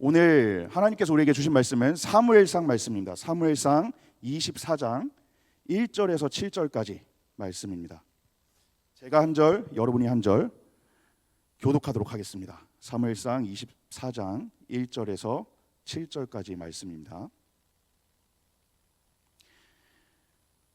오늘 하나님께서 우리에게 주신 말씀은 사무엘상 말씀입니다. 사무엘상 24장 1절에서 7절까지 말씀입니다. 제가 한 절, 여러분이 한 절 교독하도록 하겠습니다. 사무엘상 24장 1절에서 7절까지 말씀입니다.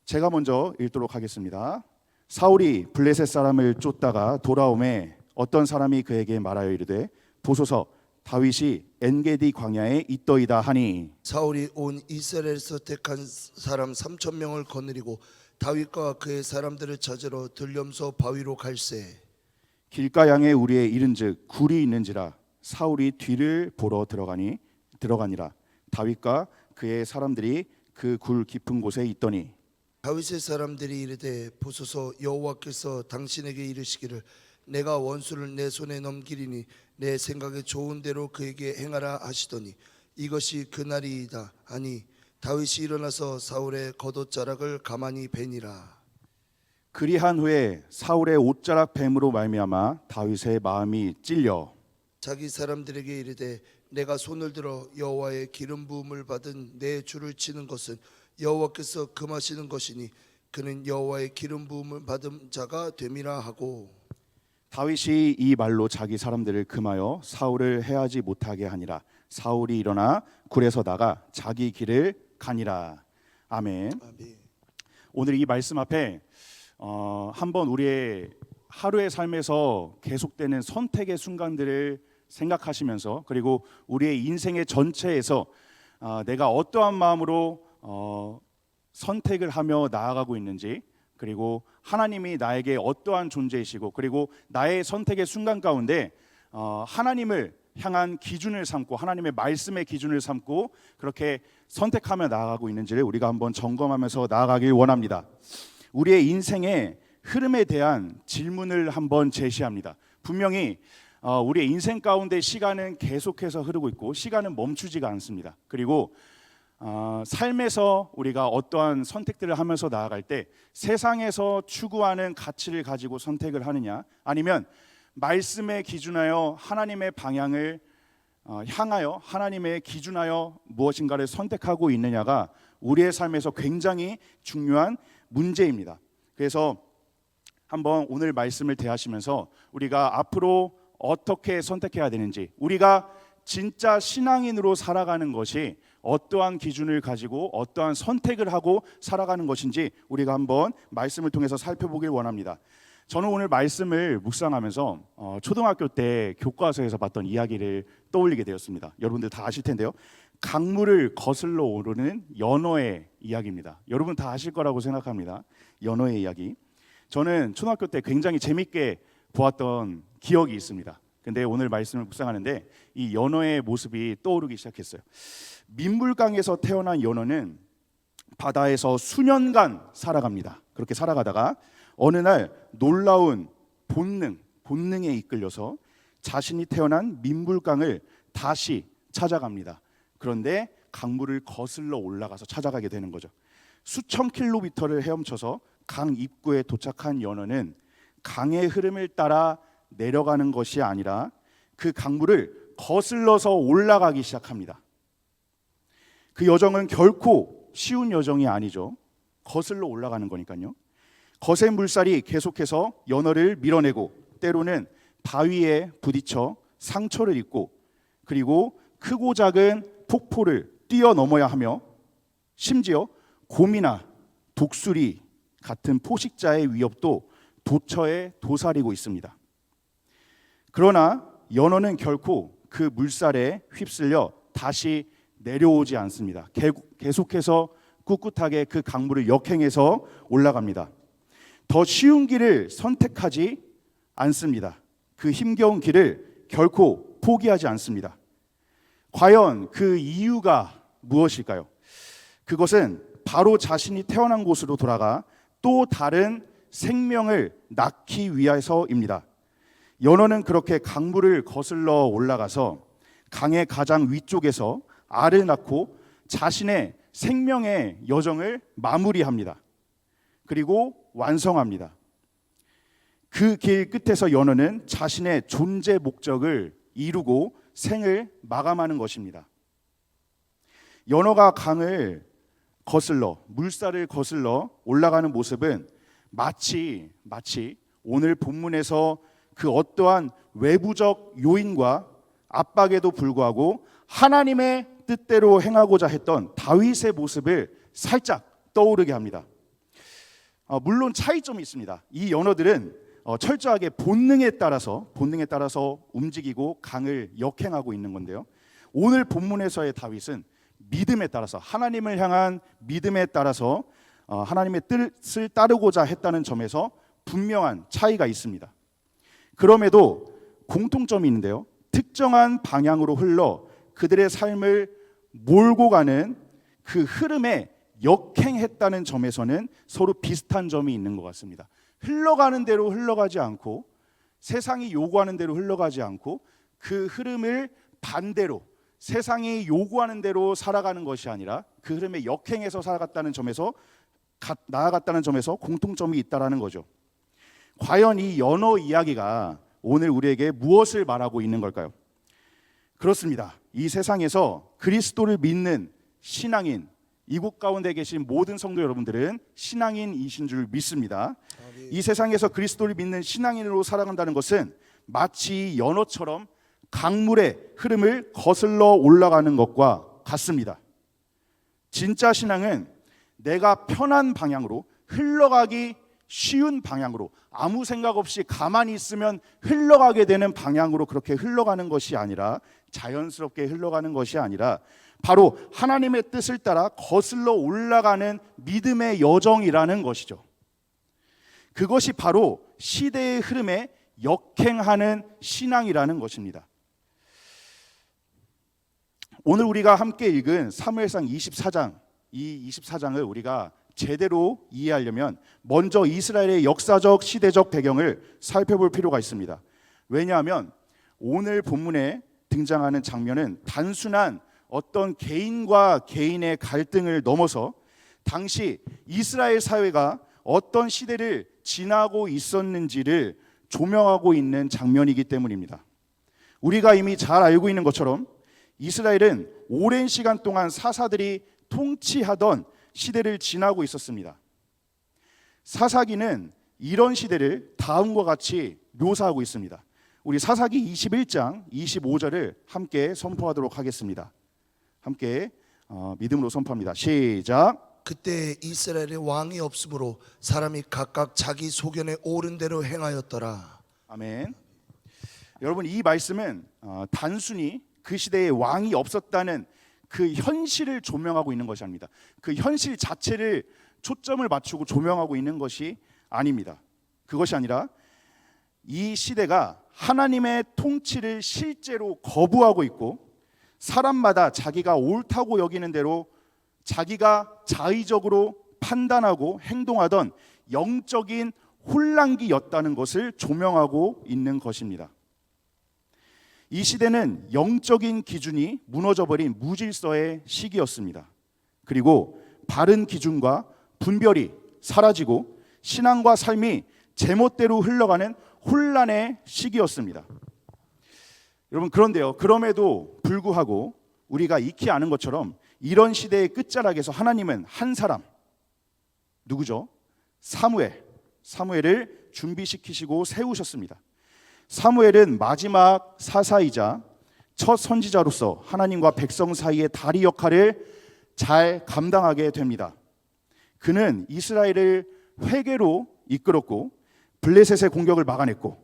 제가 먼저 읽도록 하겠습니다. 사울이 블레셋 사람을 쫓다가 돌아오매 어떤 사람이 그에게 말하여 이르되 보소서 다윗이 엔게디 광야에 있더이다 하니, 사울이 온 이스라엘에서 택한 사람 3,000명을 거느리고 다윗과 그의 사람들을 찾으러 들염소 바위로 갈새. 길가양에 우리의 이른즉 굴이 있는지라. 사울이 뒤를 보러 들어가니라. 다윗과 그의 사람들이 그 굴 깊은 곳에 있더니 다윗의 사람들이 이르되 보소서 여호와께서 당신에게 이르시기를 내가 원수를 내 손에 넘기리니 내 생각에 좋은 대로 그에게 행하라 하시더니 이것이 그날이이다 하니 다윗이 일어나서 사울의 겉옷자락을 가만히 베니라. 그리한 후에 사울의 옷자락 뱀으로 말미암아 다윗의 마음이 찔려 자기 사람들에게 이르되 내가 손을 들어 여호와의 기름 부음을 받은 내 주를 치는 것은 여호와께서 금하시는 것이니 그는 여호와의 기름 부음을 받은 자가 됨이라 하고, 다윗이 이 말로 자기 사람들을 금하여 사울을 해하지 못하게 하니라. 사울이 일어나 굴에서 나가 자기 길을 가니라. 아멘. 아멘. 오늘 이 말씀 앞에 한번 우리의 하루의 삶에서 계속되는 선택의 순간들을 생각하시면서, 그리고 우리의 인생의 전체에서 내가 어떠한 마음으로 선택을 하며 나아가고 있는지, 그리고 하나님이 나에게 어떠한 존재이시고, 그리고 나의 선택의 순간 가운데 하나님을 향한 기준을 삼고 하나님의 말씀의 기준을 삼고 그렇게 선택하며 나아가고 있는지를 우리가 한번 점검하면서 나아가길 원합니다. 우리의 인생의 흐름에 대한 질문을 한번 제시합니다. 분명히 우리의 인생 가운데 시간은 계속해서 흐르고 있고 시간은 멈추지가 않습니다. 그리고 삶에서 우리가 어떠한 선택들을 하면서 나아갈 때 세상에서 추구하는 가치를 가지고 선택을 하느냐, 아니면 말씀에 기준하여 하나님의 방향을 향하여 하나님의 기준하여 무엇인가를 선택하고 있느냐가 우리의 삶에서 굉장히 중요한 문제입니다. 그래서 한번 오늘 말씀을 대하시면서 우리가 앞으로 어떻게 선택해야 되는지, 우리가 진짜 신앙인으로 살아가는 것이 어떠한 기준을 가지고 어떠한 선택을 하고 살아가는 것인지 우리가 한번 말씀을 통해서 살펴보길 원합니다. 저는 오늘 말씀을 묵상하면서 초등학교 때 교과서에서 봤던 이야기를 떠올리게 되었습니다. 여러분들 다 아실 텐데요, 강물을 거슬러 오르는 연어의 이야기입니다. 여러분 다 아실 거라고 생각합니다. 연어의 이야기. 저는 초등학교 때 굉장히 재밌게 보았던 기억이 있습니다. 근데 오늘 말씀을 묵상하는데 이 연어의 모습이 떠오르기 시작했어요. 민물강에서 태어난 연어는 바다에서 수년간 살아갑니다. 그렇게 살아가다가 어느 날 놀라운 본능에 이끌려서 자신이 태어난 민물강을 다시 찾아갑니다. 그런데 강물을 거슬러 올라가서 찾아가게 되는 거죠. 수천 킬로미터를 헤엄쳐서 강 입구에 도착한 연어는 강의 흐름을 따라 내려가는 것이 아니라 그 강물을 거슬러서 올라가기 시작합니다. 그 여정은 결코 쉬운 여정이 아니죠. 거슬러 올라가는 거니까요. 거센 물살이 계속해서 연어를 밀어내고 때로는 바위에 부딪혀 상처를 입고, 그리고 크고 작은 폭포를 뛰어넘어야 하며 심지어 곰이나 독수리 같은 포식자의 위협도 도처에 도사리고 있습니다. 그러나 연어는 결코 그 물살에 휩쓸려 다시 내려오지 않습니다. 계속해서 꿋꿋하게 그 강물을 역행해서 올라갑니다. 더 쉬운 길을 선택하지 않습니다. 그 힘겨운 길을 결코 포기하지 않습니다. 과연 그 이유가 무엇일까요? 그것은 바로 자신이 태어난 곳으로 돌아가 또 다른 생명을 낳기 위해서입니다. 연어는 그렇게 강물을 거슬러 올라가서 강의 가장 위쪽에서 알을 낳고 자신의 생명의 여정을 마무리합니다. 그리고 완성합니다. 그 길 끝에서 연어는 자신의 존재 목적을 이루고 생을 마감하는 것입니다. 연어가 강을 거슬러 물살을 거슬러 올라가는 모습은 마치 오늘 본문에서 그 어떠한 외부적 요인과 압박에도 불구하고 하나님의 뜻대로 행하고자 했던 다윗의 모습을 살짝 떠오르게 합니다. 물론 차이점이 있습니다. 이 연어들은 철저하게 본능에 따라서 움직이고 강을 역행하고 있는 건데요. 오늘 본문에서의 다윗은 믿음에 따라서 하나님을 향한 믿음에 따라서 하나님의 뜻을 따르고자 했다는 점에서 분명한 차이가 있습니다. 그럼에도 공통점이 있는데요. 특정한 방향으로 흘러 그들의 삶을 몰고 가는 그 흐름에 역행했다는 점에서는 서로 비슷한 점이 있는 것 같습니다. 흘러가는 대로 흘러가지 않고 세상이 요구하는 대로 흘러가지 않고 그 흐름을 반대로 세상이 요구하는 대로 살아가는 것이 아니라 그 흐름에 역행해서 나아갔다는 점에서 공통점이 있다라는 거죠. 과연 이 연어 이야기가 오늘 우리에게 무엇을 말하고 있는 걸까요? 그렇습니다. 이 세상에서 그리스도를 믿는 신앙인, 이곳 가운데 계신 모든 성도 여러분들은 신앙인이신 줄 믿습니다. 이 세상에서 그리스도를 믿는 신앙인으로 살아간다는 것은 마치 연어처럼 강물의 흐름을 거슬러 올라가는 것과 같습니다. 진짜 신앙은 내가 편한 방향으로 흘러가기 쉬운 방향으로 아무 생각 없이 가만히 있으면 흘러가게 되는 방향으로 그렇게 흘러가는 것이 아니라 자연스럽게 흘러가는 것이 아니라 바로 하나님의 뜻을 따라 거슬러 올라가는 믿음의 여정이라는 것이죠. 그것이 바로 시대의 흐름에 역행하는 신앙이라는 것입니다. 오늘 우리가 함께 읽은 사무엘상 24장, 이 24장을 우리가 제대로 이해하려면 먼저 이스라엘의 역사적 시대적 배경을 살펴볼 필요가 있습니다. 왜냐하면 오늘 본문에 등장하는 장면은 단순한 어떤 개인과 개인의 갈등을 넘어서 당시 이스라엘 사회가 어떤 시대를 지나고 있었는지를 조명하고 있는 장면이기 때문입니다. 우리가 이미 잘 알고 있는 것처럼 이스라엘은 오랜 시간 동안 사사들이 통치하던 시대를 지나고 있었습니다. 사사기는 이런 시대를 다음과 같이 묘사하고 있습니다. 우리 사사기 21장 25절을 함께 선포하도록 하겠습니다. 함께 믿음으로 선포합니다. 시작. 그때 이스라엘에 왕이 없으므로 사람이 각각 자기 소견에 옳은 대로 행하였더라. 아멘. 여러분, 이 말씀은 단순히 그 시대에 왕이 없었다는 그 현실을 조명하고 있는 것이 아닙니다. 그 현실 자체를 초점을 맞추고 조명하고 있는 것이 아닙니다. 그것이 아니라 이 시대가 하나님의 통치를 실제로 거부하고 있고 사람마다 자기가 옳다고 여기는 대로 자기가 자의적으로 판단하고 행동하던 영적인 혼란기였다는 것을 조명하고 있는 것입니다. 이 시대는 영적인 기준이 무너져버린 무질서의 시기였습니다. 그리고 바른 기준과 분별이 사라지고 신앙과 삶이 제멋대로 흘러가는 혼란의 시기였습니다. 여러분, 그런데요, 그럼에도 불구하고 우리가 익히 아는 것처럼 이런 시대의 끝자락에서 하나님은 한 사람, 누구죠? 사무엘을 준비시키시고 세우셨습니다. 사무엘은 마지막 사사이자 첫 선지자로서 하나님과 백성 사이의 다리 역할을 잘 감당하게 됩니다. 그는 이스라엘을 회개로 이끌었고 블레셋의 공격을 막아냈고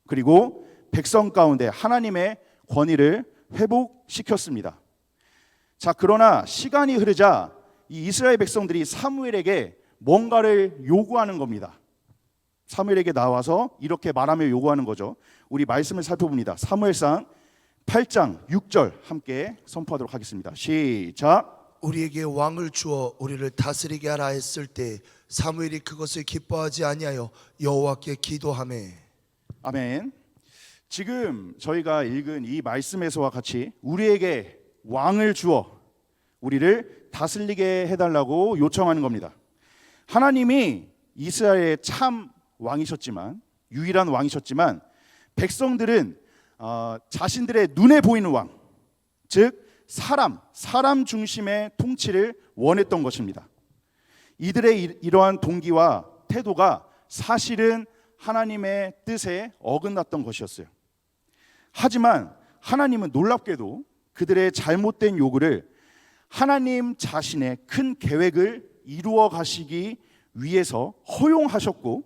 그리고 백성 가운데 하나님의 권위를 회복시켰습니다. 자, 그러나 시간이 흐르자 이 이스라엘 백성들이 사무엘에게 뭔가를 요구하는 겁니다. 사무엘에게 나와서 이렇게 말하며 요구하는 거죠. 우리 말씀을 살펴봅니다. 사무엘상 8장 6절 함께 선포하도록 하겠습니다. 시작. 우리에게 왕을 주어 우리를 다스리게 하라 했을 때 사무엘이 그것을 기뻐하지 아니하여 여호와께 기도하매. 아멘. 지금 저희가 읽은 이 말씀에서와 같이 우리에게 왕을 주어 우리를 다스리게 해달라고 요청하는 겁니다. 하나님이 이스라엘의 참 왕이셨지만, 유일한 왕이셨지만 백성들은 자신들의 눈에 보이는 왕, 즉 사람 중심의 통치를 원했던 것입니다. 이들의 이러한 동기와 태도가 사실은 하나님의 뜻에 어긋났던 것이었어요. 하지만 하나님은 놀랍게도 그들의 잘못된 요구를 하나님 자신의 큰 계획을 이루어 가시기 위해서 허용하셨고,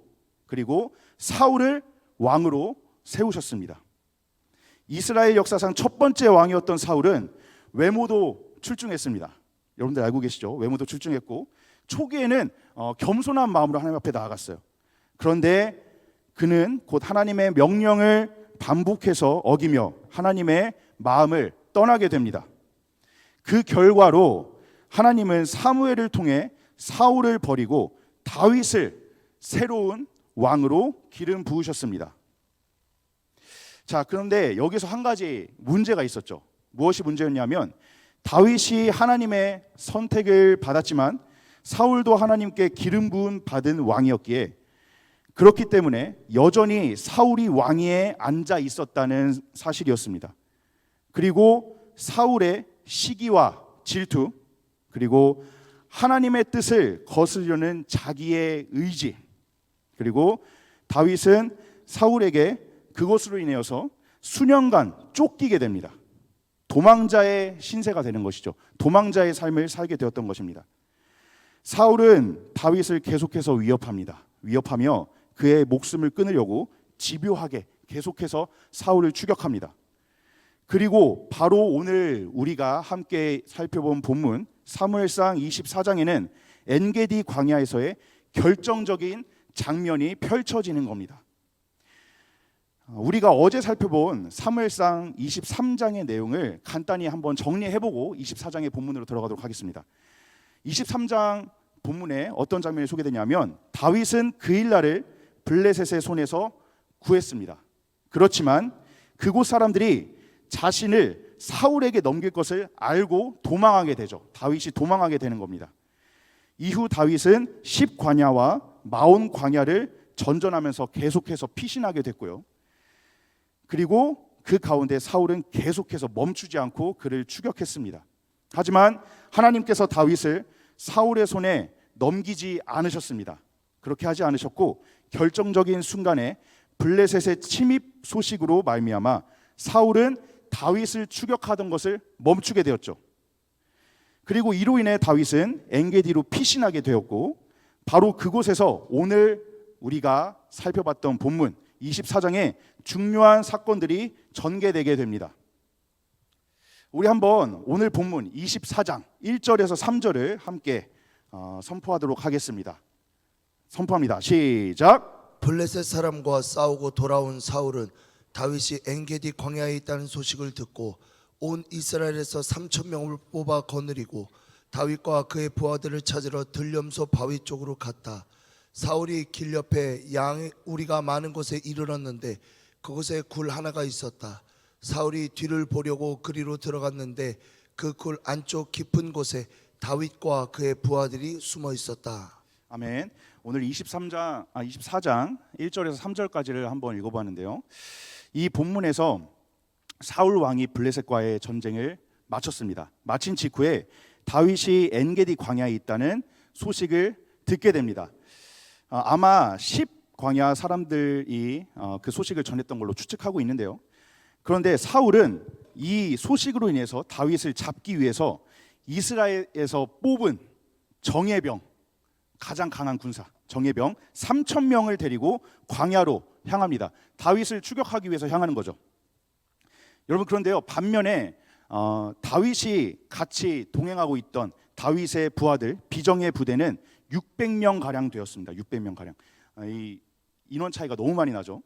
그리고 사울을 왕으로 세우셨습니다. 이스라엘 역사상 첫 번째 왕이었던 사울은 외모도 출중했습니다. 여러분들 알고 계시죠? 외모도 출중했고 초기에는 겸손한 마음으로 하나님 앞에 나아갔어요. 그런데 그는 곧 하나님의 명령을 반복해서 어기며 하나님의 마음을 떠나게 됩니다. 그 결과로 하나님은 사무엘을 통해 사울을 버리고 다윗을 새로운 왕으로 기름 부으셨습니다. 자, 그런데 여기서 한 가지 문제가 있었죠. 무엇이 문제였냐면 다윗이 하나님의 선택을 받았지만 사울도 하나님께 기름 부음 받은 왕이었기에, 그렇기 때문에 여전히 사울이 왕위에 앉아 있었다는 사실이었습니다. 그리고 사울의 시기와 질투, 그리고 하나님의 뜻을 거스르려는 자기의 의지, 그리고 다윗은 사울에게 그것으로 인해서 수년간 쫓기게 됩니다. 도망자의 신세가 되는 것이죠. 도망자의 삶을 살게 되었던 것입니다. 사울은 다윗을 계속해서 위협하며 그의 목숨을 끊으려고 집요하게 계속해서 사울을 추격합니다. 그리고 바로 오늘 우리가 함께 살펴본 본문 사무엘상 24장에는 엔게디 광야에서의 결정적인 장면이 펼쳐지는 겁니다. 우리가 어제 살펴본 사무엘상 23장의 내용을 간단히 한번 정리해보고 24장의 본문으로 들어가도록 하겠습니다. 23장 본문에 어떤 장면이 소개되냐면 다윗은 그 일날을 블레셋의 손에서 구했습니다. 그렇지만 그곳 사람들이 자신을 사울에게 넘길 것을 알고 도망하게 되죠. 다윗이 도망하게 되는 겁니다. 이후 다윗은 10광야와 마온 광야를 전전하면서 계속해서 피신하게 됐고요. 그리고 그 가운데 사울은 계속해서 멈추지 않고 그를 추격했습니다. 하지만 하나님께서 다윗을 사울의 손에 넘기지 않으셨습니다. 그렇게 하지 않으셨고 결정적인 순간에 블레셋의 침입 소식으로 말미암아 사울은 다윗을 추격하던 것을 멈추게 되었죠. 그리고 이로 인해 다윗은 엔게디로 피신하게 되었고 바로 그곳에서 오늘 우리가 살펴봤던 본문 24장의 중요한 사건들이 전개되게 됩니다. 우리 한번 오늘 본문 24장 1절에서 3절을 함께 선포하도록 하겠습니다. 선포합니다. 시작. 블레셋 사람과 싸우고 돌아온 사울은 다윗이 엔게디 광야에 있다는 소식을 듣고 온 이스라엘에서 3,000명을 뽑아 거느리고 다윗과 그의 부하들을 찾으러 들염소 바위 쪽으로 갔다. 사울이 길 옆에 우리가 많은 곳에 이르렀는데 그곳에 굴 하나가 있었다. 사울이 뒤를 보려고 그리로 들어갔는데 그 굴 안쪽 깊은 곳에 다윗과 그의 부하들이 숨어 있었다. 아멘. 오늘 24장 1절에서 3절까지를 한번 읽어봤는데요. 이 본문에서 사울 왕이 블레셋과의 전쟁을 마쳤습니다. 마친 직후에 다윗이 엔게디 광야에 있다는 소식을 듣게 됩니다. 아마 10광야 사람들이 그 소식을 전했던 걸로 추측하고 있는데요. 그런데 사울은 이 소식으로 인해서 다윗을 잡기 위해서 이스라엘에서 뽑은 정예병, 가장 강한 군사 정예병 3,000명을 데리고 광야로 향합니다. 다윗을 추격하기 위해서 향하는 거죠. 여러분, 그런데요, 반면에 다윗이 같이 동행하고 있던 다윗의 부하들 비정예 부대는 600명 가량 되었습니다. 600명 가량. 이 인원 차이가 너무 많이 나죠.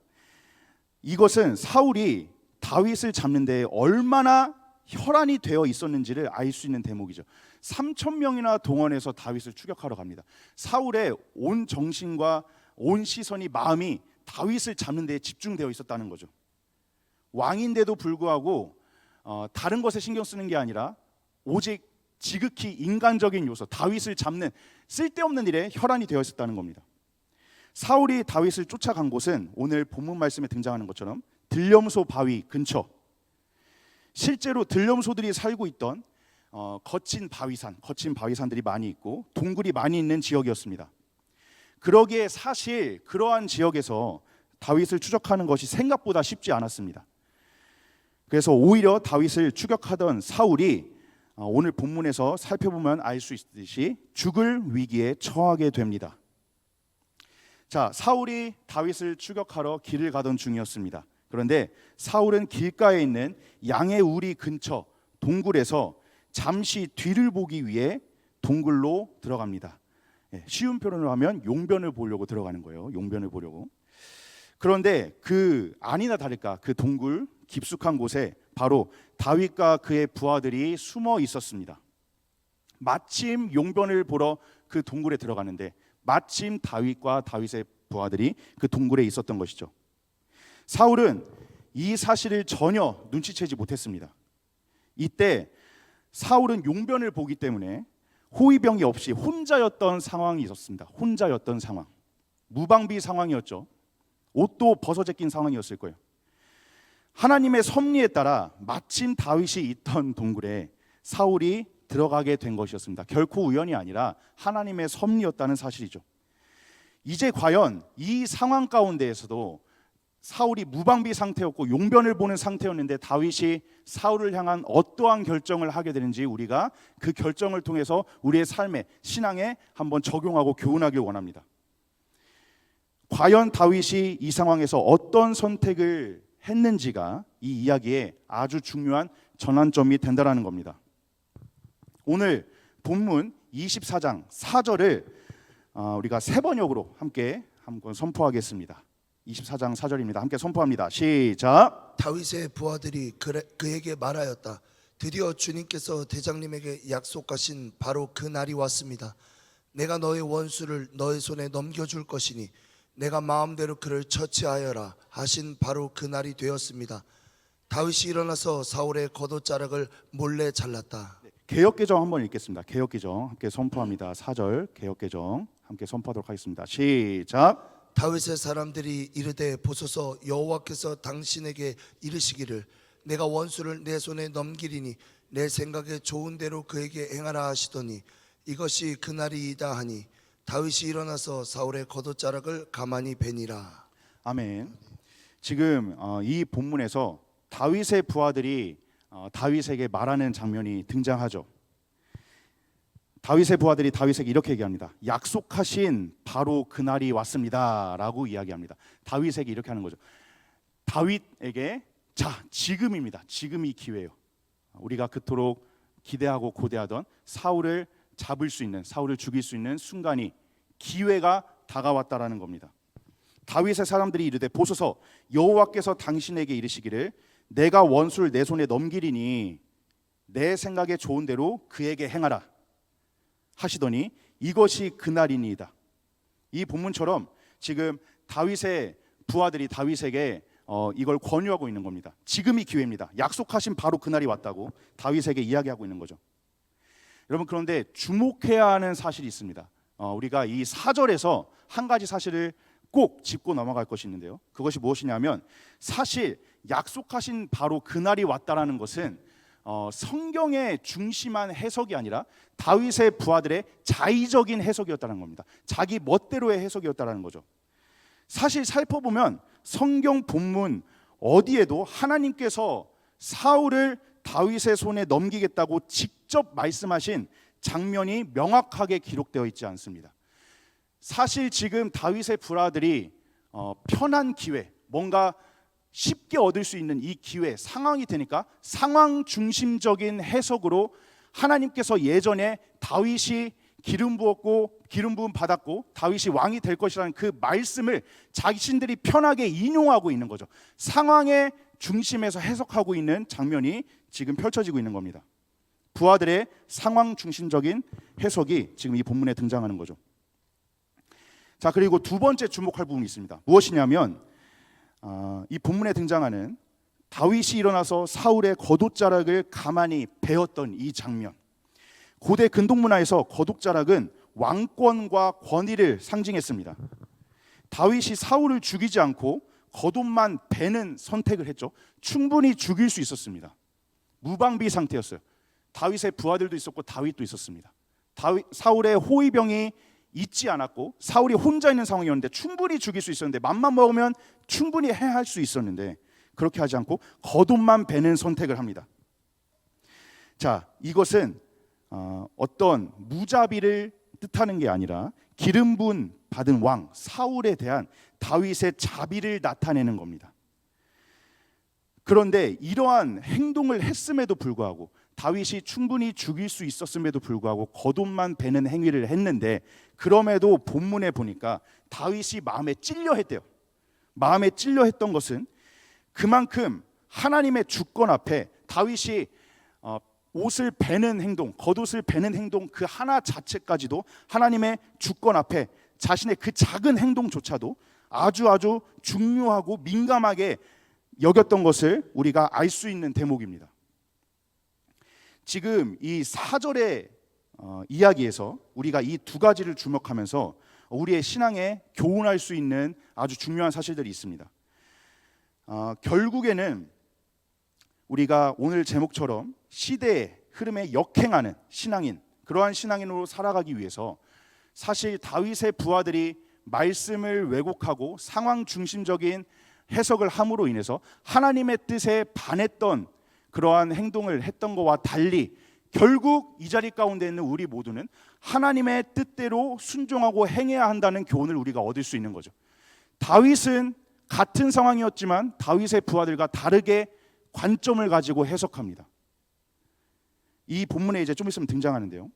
이것은 사울이 다윗을 잡는 데 얼마나 혈안이 되어 있었는지를 알 수 있는 대목이죠. 3,000명이나 동원해서 다윗을 추격하러 갑니다. 사울의 온 정신과 온 시선이, 마음이 다윗을 잡는 데 집중되어 있었다는 거죠. 왕인데도 불구하고 다른 것에 신경 쓰는 게 아니라 오직 지극히 인간적인 요소, 다윗을 잡는 쓸데없는 일에 혈안이 되어 있었다는 겁니다. 사울이 다윗을 쫓아간 곳은 오늘 본문 말씀에 등장하는 것처럼 들염소 바위 근처, 실제로 들염소들이 살고 있던 거친 바위산들이 많이 있고 동굴이 많이 있는 지역이었습니다. 그러기에 사실 그러한 지역에서 다윗을 추적하는 것이 생각보다 쉽지 않았습니다. 그래서 오히려 다윗을 추격하던 사울이 오늘 본문에서 살펴보면 알 수 있듯이 죽을 위기에 처하게 됩니다. 자, 사울이 다윗을 추격하러 길을 가던 중이었습니다. 그런데 사울은 길가에 있는 양의 우리 근처 동굴에서 잠시 뒤를 보기 위해 동굴로 들어갑니다. 쉬운 표현으로 하면 용변을 보려고 들어가는 거예요. 용변을 보려고. 그런데 아니나 다를까 그 동굴 깊숙한 곳에 바로 다윗과 그의 부하들이 숨어 있었습니다. 마침 용변을 보러 그 동굴에 들어가는데 마침 다윗과 다윗의 부하들이 그 동굴에 있었던 것이죠. 사울은 이 사실을 전혀 눈치채지 못했습니다. 이때 사울은 용변을 보기 때문에 호위병이 없이 혼자였던 상황이 있었습니다. 혼자였던 상황, 무방비 상황이었죠. 옷도 벗어제낀 상황이었을 거예요. 하나님의 섭리에 따라 마침 다윗이 있던 동굴에 사울이 들어가게 된 것이었습니다. 결코 우연이 아니라 하나님의 섭리였다는 사실이죠. 이제 과연 이 상황 가운데에서도 사울이 무방비 상태였고 용변을 보는 상태였는데 다윗이 사울을 향한 어떠한 결정을 하게 되는지 우리가 그 결정을 통해서 우리의 삶에, 신앙에 한번 적용하고 교훈하길 원합니다. 과연 다윗이 이 상황에서 어떤 선택을 했는지가 이 이야기의 아주 중요한 전환점이 된다는 겁니다. 오늘 본문 24장 4절을 우리가 세 번역으로 함께 한번 선포하겠습니다. 24장 4절입니다. 함께 선포합니다. 시작. 다윗의 부하들이 그에게 말하였다. 드디어 주님께서 대장님에게 약속하신 바로 그 날이 왔습니다. 내가 너의 원수를 너의 손에 넘겨줄 것이니 내가 마음대로 그를 처치하여라 하신 바로 그 날이 되었습니다. 다윗이 일어나서 사울의 겉옷자락을 몰래 잘랐다. 개역개정 한번 읽겠습니다. 개역개정 함께 선포합니다. 4절 개역개정 함께 선포하도록 하겠습니다. 시작. 다윗의 사람들이 이르되 보소서 여호와께서 당신에게 이르시기를 내가 원수를 내 손에 넘기리니 내 생각에 좋은 대로 그에게 행하라 하시더니 이것이 그날이이다 하니 다윗이 일어나서 사울의 겉옷자락을 가만히 베니라. 아멘. 지금 이 본문에서 다윗의 부하들이 다윗에게 말하는 장면이 등장하죠. 다윗의 부하들이 다윗에게 이렇게 얘기합니다. 약속하신 바로 그날이 왔습니다 라고 이야기합니다. 다윗에게 이렇게 하는 거죠. 다윗에게 자, 지금입니다. 지금이 기회예요. 우리가 그토록 기대하고 고대하던 사울을 잡을 수 있는, 사울을 죽일 수 있는 순간이, 기회가 다가왔다라는 겁니다. 다윗의 사람들이 이르되 보소서 여호와께서 당신에게 이르시기를 내가 원수를 내 손에 넘기리니 내 생각에 좋은 대로 그에게 행하라 하시더니 이것이 그날이니이다. 이 본문처럼 지금 다윗의 부하들이 다윗에게 이걸 권유하고 있는 겁니다. 지금이 기회입니다. 약속하신 바로 그날이 왔다고 다윗에게 이야기하고 있는 거죠. 여러분, 그런데 주목해야 하는 사실이 있습니다. 우리가 이 4절에서 한 가지 사실을 꼭 짚고 넘어갈 것이 있는데요. 그것이 무엇이냐면 사실 약속하신 바로 그날이 왔다라는 것은 성경의 중심한 해석이 아니라 다윗의 부하들의 자의적인 해석이었다는 겁니다. 자기 멋대로의 해석이었다는 거죠. 사실 살펴보면 성경 본문 어디에도 하나님께서 사울을 다윗의 손에 넘기겠다고 직접 말씀하신 장면이 명확하게 기록되어 있지 않습니다. 사실 지금 다윗의 부하들이 편한 기회, 뭔가 쉽게 얻을 수 있는 이 기회, 상황이 되니까 상황 중심적인 해석으로 하나님께서 예전에 다윗이 기름 부었고 기름 부음 받았고 다윗이 왕이 될 것이라는 그 말씀을 자신들이 편하게 인용하고 있는 거죠. 상황의 중심에서 해석하고 있는 장면이 지금 펼쳐지고 있는 겁니다. 부하들의 상황 중심적인 해석이 지금 이 본문에 등장하는 거죠. 자, 그리고 두 번째 주목할 부분이 있습니다. 무엇이냐면 이 본문에 등장하는 다윗이 일어나서 사울의 겉옷자락을 가만히 베었던 이 장면. 고대 근동 문화에서 겉옷자락은 왕권과 권위를 상징했습니다. 다윗이 사울을 죽이지 않고 겉옷만 베는 선택을 했죠. 충분히 죽일 수 있었습니다. 무방비 상태였어요. 다윗의 부하들도 있었고 다윗도 있었습니다. 사울의 호위병이 있지 않았고 사울이 혼자 있는 상황이었는데 충분히 죽일 수 있었는데 맘만 먹으면 충분히 해할 수 있었는데 그렇게 하지 않고 겉옷만 베는 선택을 합니다. 자, 이것은 어떤 무자비를 뜻하는 게 아니라 기름 부은 받은 왕 사울에 대한 다윗의 자비를 나타내는 겁니다. 그런데 이러한 행동을 했음에도 불구하고 다윗이 충분히 죽일 수 있었음에도 불구하고 겉옷만 베는 행위를 했는데 그럼에도 본문에 보니까 다윗이 마음에 찔려 했대요. 마음에 찔려 했던 것은 그만큼 하나님의 주권 앞에 다윗이 옷을 베는 행동, 겉옷을 베는 행동 그 하나 자체까지도 하나님의 주권 앞에 자신의 그 작은 행동조차도 아주 중요하고 민감하게 여겼던 것을 우리가 알 수 있는 대목입니다. 지금 이 4절의 이야기에서 우리가 이 두 가지를 주목하면서 우리의 신앙에 교훈할 수 있는 아주 중요한 사실들이 있습니다. 결국에는 우리가 오늘 제목처럼 시대의 흐름에 역행하는 신앙인, 그러한 신앙인으로 살아가기 위해서 사실 다윗의 부하들이 말씀을 왜곡하고 상황 중심적인 해석을 함으로 인해서 하나님의 뜻에 반했던 그러한 행동을 했던 것과 달리 결국 이 자리 가운데 있는 우리 모두는 하나님의 뜻대로 순종하고 행해야 한다는 교훈을 우리가 얻을 수 있는 거죠. 다윗은 같은 상황이었지만 다윗의 부하들과 다르게 관점을 가지고 해석합니다. 이 본문에 이제 좀 있으면 등장하는데요.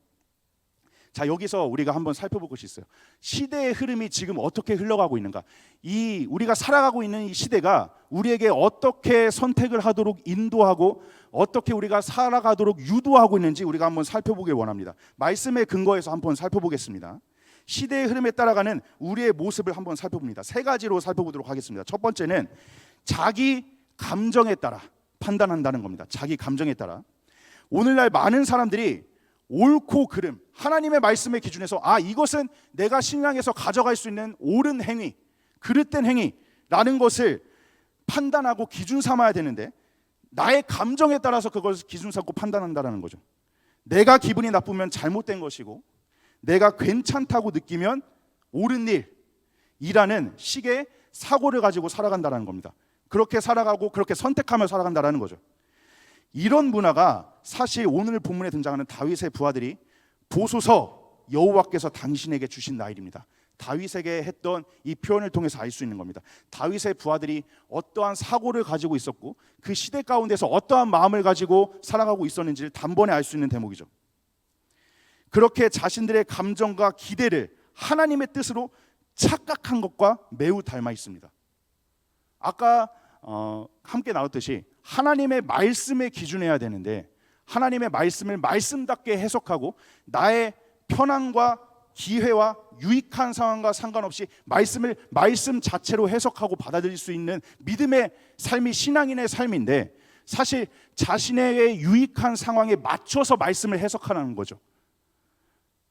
자, 여기서 우리가 한번 살펴볼 것이 있어요. 시대의 흐름이 지금 어떻게 흘러가고 있는가? 우리가 살아가고 있는 이 시대가 우리에게 어떻게 선택을 하도록 인도하고 어떻게 우리가 살아가도록 유도하고 있는지 우리가 한번 살펴보길 원합니다. 말씀에 근거해서 한번 살펴보겠습니다. 시대의 흐름에 따라가는 우리의 모습을 한번 살펴봅니다. 세 가지로 살펴보도록 하겠습니다. 첫 번째는 자기 감정에 따라 판단한다는 겁니다. 자기 감정에 따라. 오늘날 많은 사람들이 옳고 그름, 하나님의 말씀의 기준에서 이것은 내가 신앙에서 가져갈 수 있는 옳은 행위, 그릇된 행위라는 것을 판단하고 기준 삼아야 되는데 나의 감정에 따라서 그것을 기준 삼고 판단한다는 거죠. 내가 기분이 나쁘면 잘못된 것이고 내가 괜찮다고 느끼면 옳은 일이라는 식의 사고를 가지고 살아간다는 겁니다. 그렇게 살아가고 그렇게 선택하며 살아간다는 거죠. 이런 문화가 사실 오늘 본문에 등장하는 다윗의 부하들이 보소서 여호와께서 당신에게 주신 나일입니다. 다윗에게 했던 이 표현을 통해서 알 수 있는 겁니다. 다윗의 부하들이 어떠한 사고를 가지고 있었고 그 시대 가운데서 어떠한 마음을 가지고 살아가고 있었는지를 단번에 알 수 있는 대목이죠. 그렇게 자신들의 감정과 기대를 하나님의 뜻으로 착각한 것과 매우 닮아 있습니다. 아까 함께 나눴듯이 하나님의 말씀에 기준해야 되는데 하나님의 말씀을 말씀답게 해석하고 나의 편안과 기회와 유익한 상황과 상관없이 말씀을 말씀 자체로 해석하고 받아들일 수 있는 믿음의 삶이 신앙인의 삶인데 사실 자신의 유익한 상황에 맞춰서 말씀을 해석하는 거죠.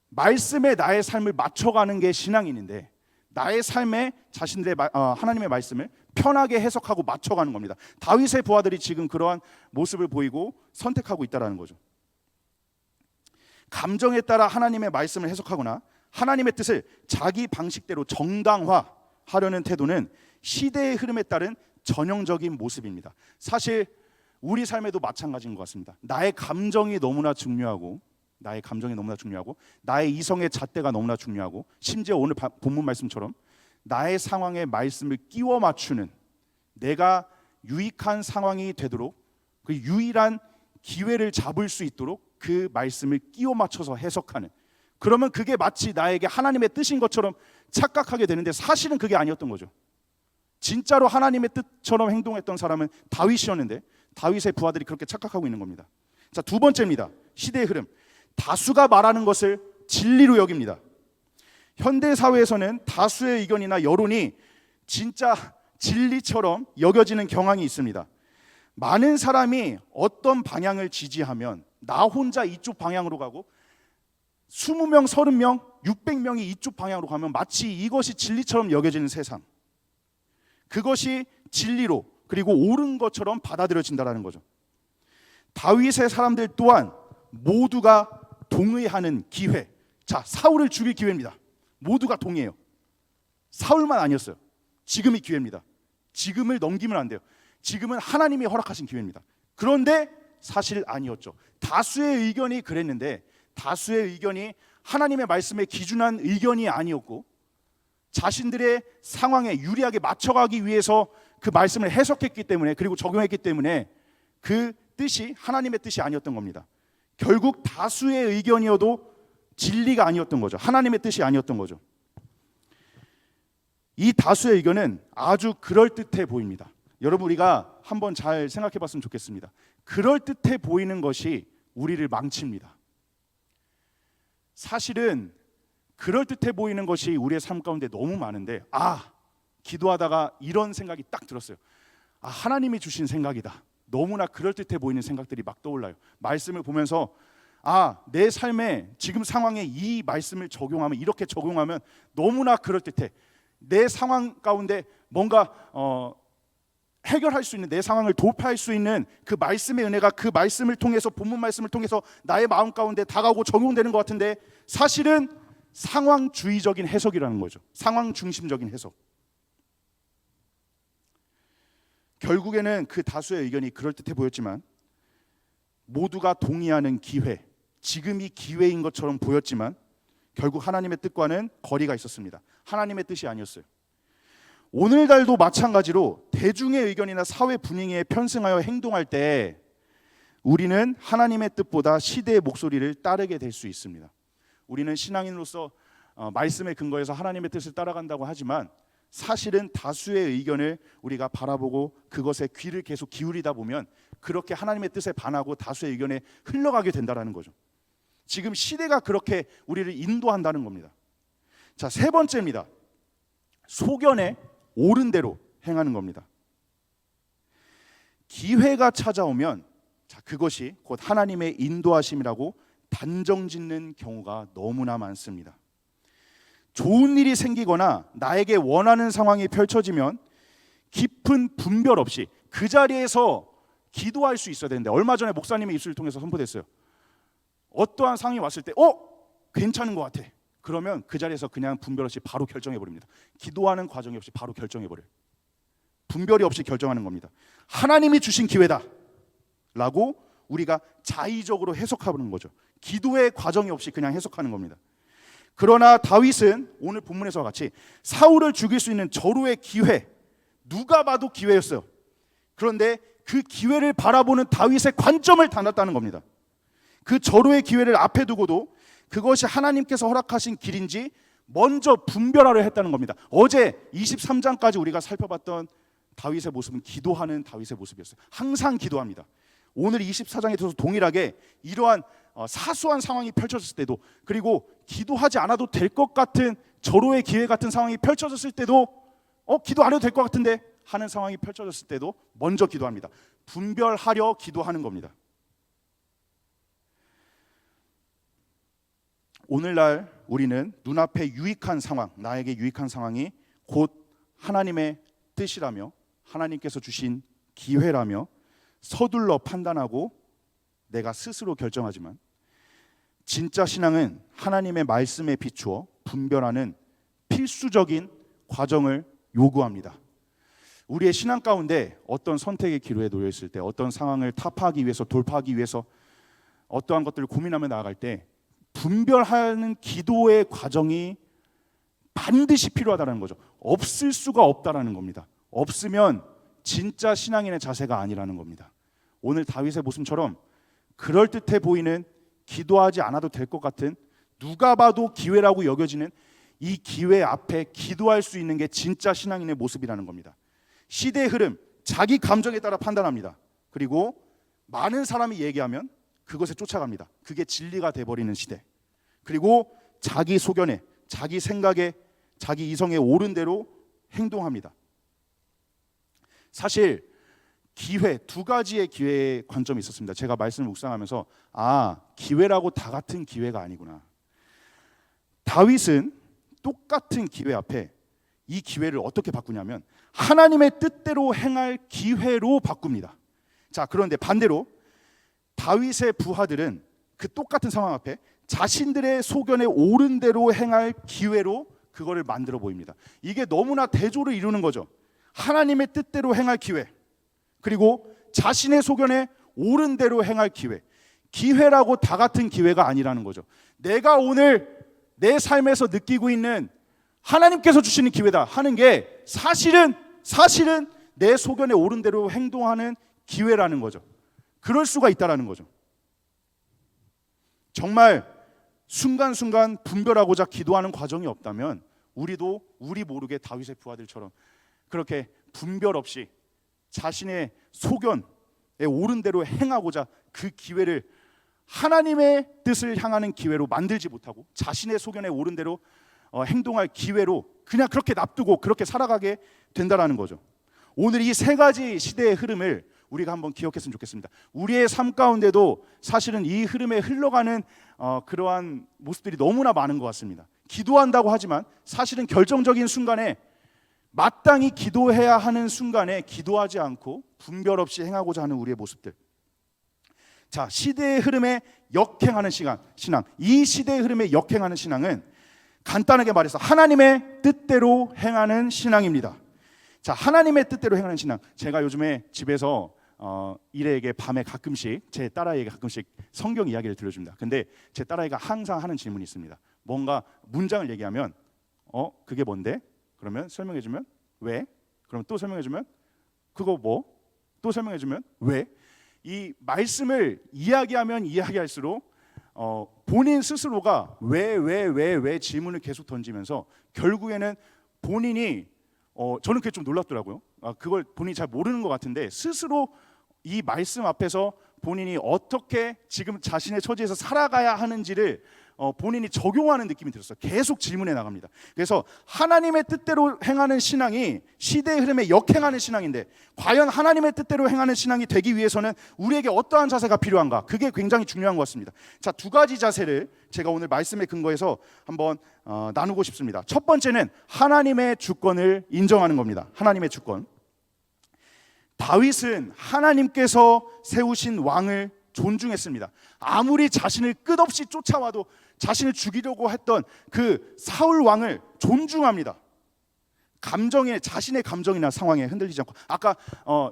말씀에 나의 삶을 맞춰가는 게 신앙인인데 나의 삶에 자신들의 하나님의 말씀을 편하게 해석하고 맞춰가는 겁니다. 다윗의 부하들이 지금 그러한 모습을 보이고 선택하고 있다는 거죠. 감정에 따라 하나님의 말씀을 해석하거나 하나님의 뜻을 자기 방식대로 정당화하려는 태도는 시대의 흐름에 따른 전형적인 모습입니다. 사실 우리 삶에도 마찬가지인 것 같습니다. 나의 감정이 너무나 중요하고 나의 이성의 잣대가 너무나 중요하고 심지어 오늘 본문 말씀처럼 나의 상황에 말씀을 끼워 맞추는 내가 유익한 상황이 되도록 그 유일한 기회를 잡을 수 있도록 그 말씀을 끼워 맞춰서 해석하는, 그러면 그게 마치 나에게 하나님의 뜻인 것처럼 착각하게 되는데 사실은 그게 아니었던 거죠. 진짜로 하나님의 뜻처럼 행동했던 사람은 다윗이었는데 다윗의 부하들이 그렇게 착각하고 있는 겁니다. 자, 두 번째입니다. 시대의 흐름. 다수가 말하는 것을 진리로 여깁니다. 현대 사회에서는 다수의 의견이나 여론이 진짜 진리처럼 여겨지는 경향이 있습니다. 많은 사람이 어떤 방향을 지지하면 나 혼자 이쪽 방향으로 가고 20명, 30명, 600명이 이쪽 방향으로 가면 마치 이것이 진리처럼 여겨지는 세상. 그것이 진리로 그리고 옳은 것처럼 받아들여진다라는 거죠. 다윗의 사람들 또한 모두가 동의하는 기회. 자, 사울을 죽일 기회입니다. 모두가 동의해요. 사울만 아니었어요. 지금이 기회입니다. 지금을 넘기면 안 돼요. 지금은 하나님이 허락하신 기회입니다. 그런데 사실 아니었죠. 다수의 의견이 그랬는데 다수의 의견이 하나님의 말씀에 기준한 의견이 아니었고 자신들의 상황에 유리하게 맞춰가기 위해서 그 말씀을 해석했기 때문에 그리고 적용했기 때문에 그 뜻이 하나님의 뜻이 아니었던 겁니다. 결국 다수의 의견이어도 진리가 아니었던 거죠. 하나님의 뜻이 아니었던 거죠. 이 다수의 의견은 아주 그럴듯해 보입니다. 여러분 우리가 한번 잘 생각해 봤으면 좋겠습니다. 그럴듯해 보이는 것이 우리를 망칩니다. 사실은 그럴듯해 보이는 것이 우리의 삶 가운데 너무 많은데 기도하다가 이런 생각이 딱 들었어요. 하나님이 주신 생각이다. 너무나 그럴듯해 보이는 생각들이 막 떠올라요. 말씀을 보면서 내 삶에 지금 상황에 이 말씀을 적용하면 이렇게 적용하면 너무나 그럴듯해. 내 상황 가운데 뭔가 해결할 수 있는 내 상황을 돌파할 수 있는 그 말씀의 은혜가 그 말씀을 통해서 본문 말씀을 통해서 나의 마음 가운데 다가오고 적용되는 것 같은데 사실은 상황주의적인 해석이라는 거죠. 상황 중심적인 해석. 결국에는 그 다수의 의견이 그럴듯해 보였지만 모두가 동의하는 기회, 지금이 기회인 것처럼 보였지만 결국 하나님의 뜻과는 거리가 있었습니다. 하나님의 뜻이 아니었어요. 오늘날도 마찬가지로 대중의 의견이나 사회 분위기에 편승하여 행동할 때 우리는 하나님의 뜻보다 시대의 목소리를 따르게 될 수 있습니다. 우리는 신앙인으로서 말씀에 근거해서 하나님의 뜻을 따라간다고 하지만 사실은 다수의 의견을 우리가 바라보고 그것에 귀를 계속 기울이다 보면 그렇게 하나님의 뜻에 반하고 다수의 의견에 흘러가게 된다는 거죠. 지금 시대가 그렇게 우리를 인도한다는 겁니다. 자, 세 번째입니다. 소견에 옳은 대로 행하는 겁니다. 기회가 찾아오면 그것이 곧 하나님의 인도하심이라고 단정짓는 경우가 너무나 많습니다. 좋은 일이 생기거나 나에게 원하는 상황이 펼쳐지면 깊은 분별 없이 그 자리에서 기도할 수 있어야 되는데 얼마 전에 목사님의 입술을 통해서 선포됐어요. 어떠한 상황이 왔을 때 괜찮은 것 같아. 그러면 그 자리에서 그냥 분별 없이 바로 결정해버립니다. 기도하는 과정이 없이 바로 결정해버려요. 분별이 없이 결정하는 겁니다. 하나님이 주신 기회다 라고 우리가 자의적으로 해석하는 거죠. 기도의 과정이 없이 그냥 해석하는 겁니다. 그러나 다윗은 오늘 본문에서와 같이 사울을 죽일 수 있는 절호의 기회, 누가 봐도 기회였어요. 그런데 그 기회를 바라보는 다윗의 관점을 달랐다는 겁니다. 그 절호의 기회를 앞에 두고도 그것이 하나님께서 허락하신 길인지 먼저 분별하려 했다는 겁니다. 어제 23장까지 우리가 살펴봤던 다윗의 모습은 기도하는 다윗의 모습이었어요. 항상 기도합니다. 오늘 24장에 들어서 동일하게 이러한 사소한 상황이 펼쳐졌을 때도 그리고 기도하지 않아도 될 것 같은 절호의 기회 같은 상황이 펼쳐졌을 때도 기도 안 해도 될 것 같은데 하는 상황이 펼쳐졌을 때도 먼저 기도합니다. 분별하려 기도하는 겁니다. 오늘날 우리는 눈앞에 유익한 상황, 나에게 유익한 상황이 곧 하나님의 뜻이라며 하나님께서 주신 기회라며 서둘러 판단하고 내가 스스로 결정하지만 진짜 신앙은 하나님의 말씀에 비추어 분별하는 필수적인 과정을 요구합니다. 우리의 신앙 가운데 어떤 선택의 기로에 놓여 있을 때 어떤 상황을 타파하기 위해서 돌파하기 위해서 어떠한 것들을 고민하며 나아갈 때 분별하는 기도의 과정이 반드시 필요하다는 거죠. 없을 수가 없다라는 겁니다. 없으면 진짜 신앙인의 자세가 아니라는 겁니다. 오늘 다윗의 모습처럼 그럴듯해 보이는 기도하지 않아도 될 것 같은 누가 봐도 기회라고 여겨지는 이 기회 앞에 기도할 수 있는 게 진짜 신앙인의 모습이라는 겁니다. 시대의 흐름, 자기 감정에 따라 판단합니다. 그리고 많은 사람이 얘기하면 그것에 쫓아갑니다. 그게 진리가 돼버리는 시대. 그리고 자기 소견에, 자기 생각에, 자기 이성에 옳은 대로 행동합니다. 사실 기회, 두 가지의 기회의 관점이 있었습니다. 제가 말씀을 묵상하면서 기회라고 다 같은 기회가 아니구나. 다윗은 똑같은 기회 앞에 이 기회를 어떻게 바꾸냐면 하나님의 뜻대로 행할 기회로 바꿉니다. 자, 그런데 반대로 다윗의 부하들은 그 똑같은 상황 앞에 자신들의 소견에 옳은 대로 행할 기회로 그거를 만들어 보입니다. 이게 너무나 대조를 이루는 거죠. 하나님의 뜻대로 행할 기회, 그리고 자신의 소견에 옳은 대로 행할 기회. 기회라고 다 같은 기회가 아니라는 거죠. 내가 오늘 내 삶에서 느끼고 있는 하나님께서 주시는 기회다 하는 게 사실은 내 소견에 옳은 대로 행동하는 기회라는 거죠. 그럴 수가 있다라는 거죠. 정말 순간순간 분별하고자 기도하는 과정이 없다면 우리도 우리 모르게 다윗의 부하들처럼 그렇게 분별 없이 자신의 소견에 옳은 대로 행하고자 그 기회를 하나님의 뜻을 향하는 기회로 만들지 못하고 자신의 소견에 옳은 대로 행동할 기회로 그냥 그렇게 놔두고 그렇게 살아가게 된다라는 거죠. 오늘 이 세 가지 시대의 흐름을 우리가 한번 기억했으면 좋겠습니다. 우리의 삶 가운데도 사실은 이 흐름에 흘러가는 그러한 모습들이 너무나 많은 것 같습니다. 기도한다고 하지만 사실은 결정적인 순간에 마땅히 기도해야 하는 순간에 기도하지 않고 분별 없이 행하고자 하는 우리의 모습들. 자, 시대의 흐름에 역행하는 신앙. 이 시대의 흐름에 역행하는 신앙은 간단하게 말해서 하나님의 뜻대로 행하는 신앙입니다. 자, 하나님의 뜻대로 행하는 신앙. 제가 요즘에 집에서 이래에게 밤에 가끔씩 제 딸아이에게 가끔씩 성경 이야기를 들려줍니다. 근데 제 딸아이가 항상 하는 질문이 있습니다. 뭔가 문장을 얘기하면 그게 뭔데? 그러면 설명해주면 왜? 그럼 또 설명해주면 그거 뭐? 또 설명해주면 왜? 이 말씀을 이야기하면 이야기할수록 본인 스스로가 왜 질문을 계속 던지면서 결국에는 본인이 저는 그게 좀 놀랍더라고요. 그걸 본인이 잘 모르는 것 같은데 스스로 이 말씀 앞에서 본인이 어떻게 지금 자신의 처지에서 살아가야 하는지를 본인이 적용하는 느낌이 들었어요. 계속 질문해 나갑니다. 그래서 하나님의 뜻대로 행하는 신앙이 시대의 흐름에 역행하는 신앙인데 과연 하나님의 뜻대로 행하는 신앙이 되기 위해서는 우리에게 어떠한 자세가 필요한가? 그게 굉장히 중요한 것 같습니다. 자, 두 가지 자세를 제가 오늘 말씀에 근거해서 한번 나누고 싶습니다. 첫 번째는 하나님의 주권을 인정하는 겁니다. 하나님의 주권. 다윗은 하나님께서 세우신 왕을 존중했습니다. 아무리 자신을 끝없이 쫓아와도 자신을 죽이려고 했던 그 사울 왕을 존중합니다. 자신의 감정이나 상황에 흔들리지 않고 아까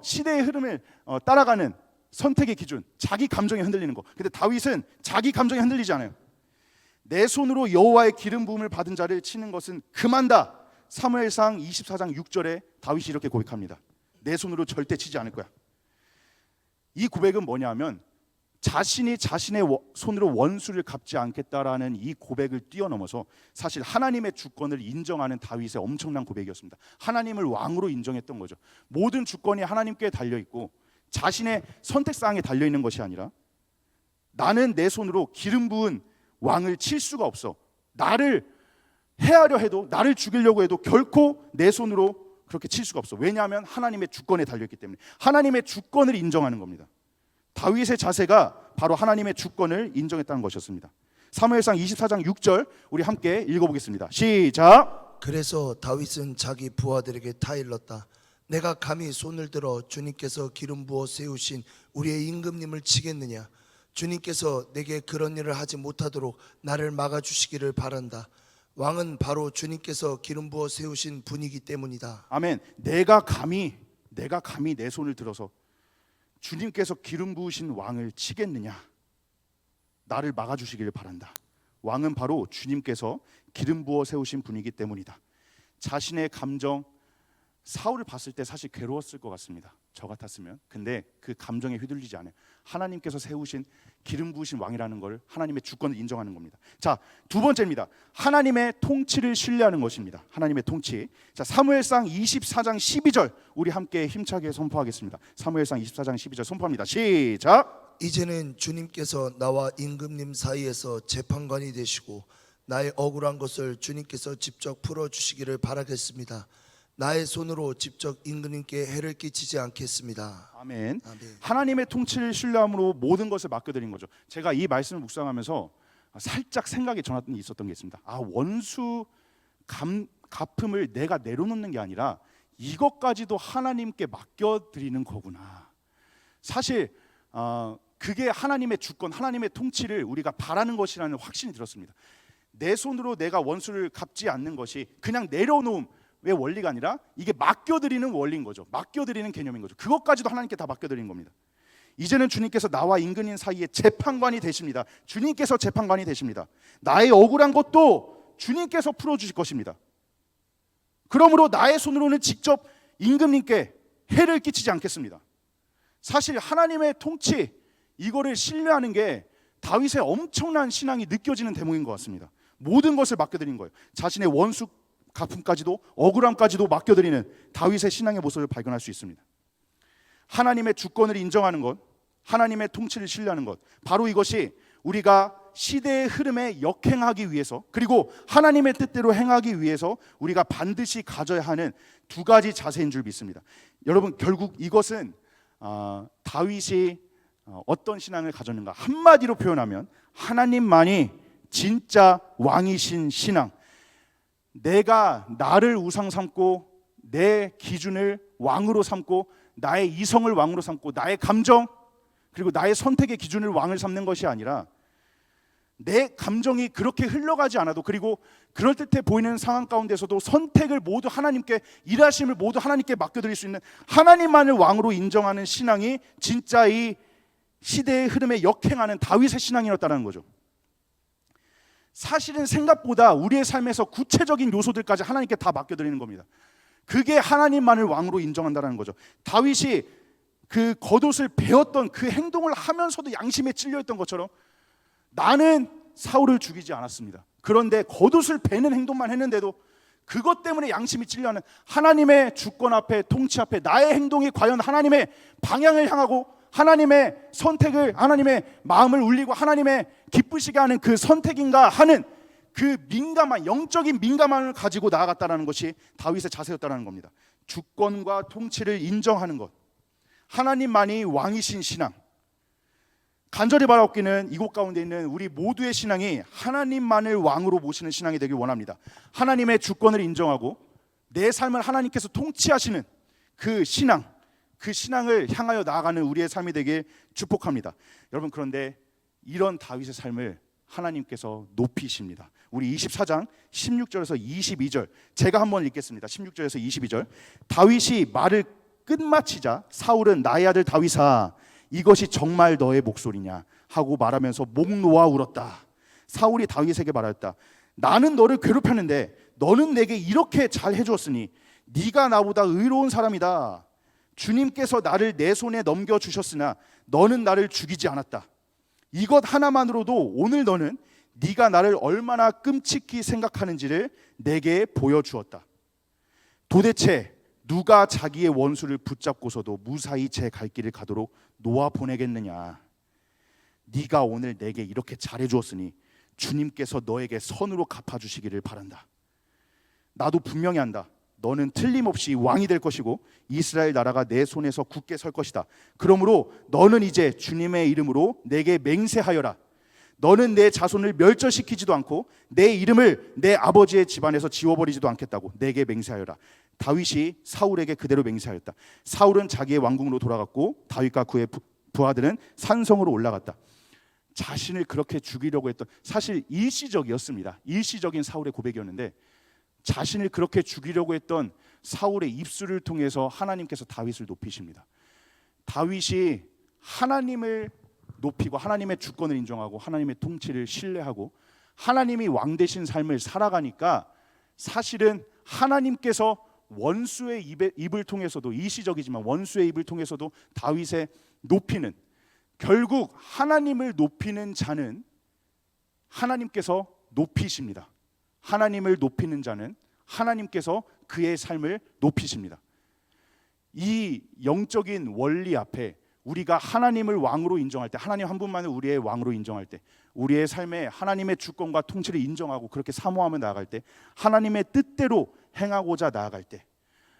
시대의 흐름을 따라가는 선택의 기준, 자기 감정에 흔들리는 거. 근데 다윗은 자기 감정에 흔들리지 않아요. 내 손으로 여호와의 기름 부음을 받은 자를 치는 것은 금한다. 사무엘상 24장 6절에 다윗이 이렇게 고백합니다. 내 손으로 절대 치지 않을 거야. 이 고백은 뭐냐면 자신이 자신의 손으로 원수를 갚지 않겠다라는 이 고백을 뛰어넘어서 사실 하나님의 주권을 인정하는 다윗의 엄청난 고백이었습니다. 하나님을 왕으로 인정했던 거죠. 모든 주권이 하나님께 달려있고 자신의 선택사항에 달려있는 것이 아니라 나는 내 손으로 기름 부은 왕을 칠 수가 없어. 나를 해하려 해도 나를 죽이려고 해도 결코 내 손으로 그렇게 칠 수가 없어. 왜냐하면 하나님의 주권에 달려있기 때문에 하나님의 주권을 인정하는 겁니다. 다윗의 자세가 바로 하나님의 주권을 인정했다는 것이었습니다. 사무엘상 24장 6절 우리 함께 읽어보겠습니다. 시작. 그래서 다윗은 자기 부하들에게 타일렀다. 내가 감히 손을 들어 주님께서 기름 부어 세우신 우리의 임금님을 치겠느냐? 주님께서 내게 그런 일을 하지 못하도록 나를 막아주시기를 바란다. 왕은 바로 주님께서 기름 부어 세우신 분이기 때문이다. 아멘. 내가 감히 내 손을 들어서 주님께서 기름 부으신 왕을 치겠느냐? 나를 막아주시기를 바란다. 왕은 바로 주님께서 기름 부어 세우신 분이기 때문이다. 자신의 감정, 사울을 봤을 때 사실 괴로웠을 것 같습니다. 저 같았으면. 근데 그 감정에 휘둘리지 않아요. 하나님께서 세우신 기름 부으신 왕이라는 걸 하나님의 주권을 인정하는 겁니다. 자, 두 번째입니다. 하나님의 통치를 신뢰하는 것입니다. 하나님의 통치. 자, 사무엘상 24장 12절 우리 함께 힘차게 선포하겠습니다. 사무엘상 24장 12절 선포합니다. 시작. 이제는 주님께서 나와 임금님 사이에서 재판관이 되시고 나의 억울한 것을 주님께서 직접 풀어주시기를 바라겠습니다. 나의 손으로 직접 임금님께 해를 끼치지 않겠습니다. 아멘. 아멘. 하나님의 통치를 신뢰함으로 모든 것을 맡겨드린 거죠. 제가 이 말씀을 묵상하면서 살짝 생각이 전환이 있었던 게 있습니다. 원수 갚음을 내가 내려놓는 게 아니라 이것까지도 하나님께 맡겨드리는 거구나. 사실 그게 하나님의 주권, 하나님의 통치를 우리가 바라는 것이라는 확신이 들었습니다. 내 손으로 내가 원수를 갚지 않는 것이 그냥 내려놓음의 원리가 아니라 이게 맡겨드리는 원리인 거죠. 맡겨드리는 개념인 거죠. 그것까지도 하나님께 다 맡겨드리는 겁니다. 이제는 주님께서 나와 인근인 사이에 재판관이 되십니다. 주님께서 재판관이 되십니다. 나의 억울한 것도 주님께서 풀어주실 것입니다. 그러므로 나의 손으로는 직접 임금님께 해를 끼치지 않겠습니다. 사실 하나님의 통치, 이거를 신뢰하는 게 다윗의 엄청난 신앙이 느껴지는 대목인 것 같습니다. 모든 것을 맡겨드린 거예요. 자신의 원수 갚음까지도, 억울함까지도 맡겨드리는 다윗의 신앙의 모습을 발견할 수 있습니다. 하나님의 주권을 인정하는 것, 하나님의 통치를 신뢰하는 것, 바로 이것이 우리가 시대의 흐름에 역행하기 위해서, 그리고 하나님의 뜻대로 행하기 위해서 우리가 반드시 가져야 하는 두 가지 자세인 줄 믿습니다. 여러분, 결국 이것은 다윗이 어떤 신앙을 가졌는가, 한마디로 표현하면 하나님만이 진짜 왕이신 신앙, 내가 나를 우상 삼고 내 기준을 왕으로 삼고 나의 이성을 왕으로 삼고 나의 감정 그리고 나의 선택의 기준을 왕을 삼는 것이 아니라 내 감정이 그렇게 흘러가지 않아도, 그리고 그럴듯해 보이는 상황 가운데서도 선택을 모두 하나님께, 일하심을 모두 하나님께 맡겨드릴 수 있는 하나님만을 왕으로 인정하는 신앙이 진짜 이 시대의 흐름에 역행하는 다윗의 신앙이었다는 거죠. 사실은 생각보다 우리의 삶에서 구체적인 요소들까지 하나님께 다 맡겨드리는 겁니다. 그게 하나님만을 왕으로 인정한다는 거죠. 다윗이 그 겉옷을 베었던 그 행동을 하면서도 양심에 찔려있던 것처럼 나는 사울을 죽이지 않았습니다. 그런데 겉옷을 베는 행동만 했는데도 그것 때문에 양심이 찔려하는, 하나님의 주권 앞에, 통치 앞에 나의 행동이 과연 하나님의 방향을 향하고 하나님의 선택을, 하나님의 마음을 울리고 하나님의 기쁘시게 하는 그 선택인가 하는 그 민감한, 영적인 민감함을 가지고 나아갔다는 것이 다윗의 자세였다는 겁니다. 주권과 통치를 인정하는 것, 하나님만이 왕이신 신앙. 간절히 바라옵기는 이곳 가운데 있는 우리 모두의 신앙이 하나님만을 왕으로 모시는 신앙이 되길 원합니다. 하나님의 주권을 인정하고 내 삶을 하나님께서 통치하시는 그 신앙, 그 신앙을 향하여 나아가는 우리의 삶이 되길 축복합니다. 여러분, 그런데 이런 다윗의 삶을 하나님께서 높이십니다. 우리 24장 16절에서 22절 제가 한번 읽겠습니다. 16절에서 22절. 다윗이 말을 끝마치자 사울은 나의 아들 다윗아, 이것이 정말 너의 목소리냐 하고 말하면서 목 놓아 울었다. 사울이 다윗에게 말하였다. 나는 너를 괴롭혔는데 너는 내게 이렇게 잘 해주었으니 네가 나보다 의로운 사람이다. 주님께서 나를 내 손에 넘겨주셨으나 너는 나를 죽이지 않았다. 이것 하나만으로도 오늘 너는 네가 나를 얼마나 끔찍히 생각하는지를 내게 보여주었다. 도대체 누가 자기의 원수를 붙잡고서도 무사히 제 갈 길을 가도록 놓아 보내겠느냐. 네가 오늘 내게 이렇게 잘해주었으니 주님께서 너에게 선으로 갚아주시기를 바란다. 나도 분명히 안다. 너는 틀림없이 왕이 될 것이고 이스라엘 나라가 내 손에서 굳게 설 것이다. 그러므로 너는 이제 주님의 이름으로 내게 맹세하여라. 너는 내 자손을 멸절시키지도 않고 내 이름을 내 아버지의 집안에서 지워버리지도 않겠다고 내게 맹세하여라. 다윗이 사울에게 그대로 맹세하였다. 사울은 자기의 왕궁으로 돌아갔고 다윗과 그의 부하들은 산성으로 올라갔다. 자신을 그렇게 죽이려고 했던, 사실 일시적이었습니다. 일시적인 사울의 고백이었는데 자신을 그렇게 죽이려고 했던 사울의 입술을 통해서 하나님께서 다윗을 높이십니다. 다윗이 하나님을 높이고 하나님의 주권을 인정하고 하나님의 통치를 신뢰하고 하나님이 왕 되신 삶을 살아가니까 사실은 하나님께서 원수의 입을 통해서도, 일시적이지만 원수의 입을 통해서도 다윗의 높이는, 결국 하나님을 높이는 자는 하나님께서 높이십니다. 하나님을 높이는 자는 하나님께서 그의 삶을 높이십니다. 이 영적인 원리 앞에 우리가 하나님을 왕으로 인정할 때, 하나님 한 분만을 우리의 왕으로 인정할 때, 우리의 삶에 하나님의 주권과 통치를 인정하고 그렇게 사모하며 나아갈 때, 하나님의 뜻대로 행하고자 나아갈 때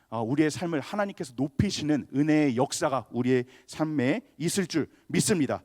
우리의 삶을 하나님께서 높이시는 은혜의 역사가 우리의 삶에 있을 줄 믿습니다.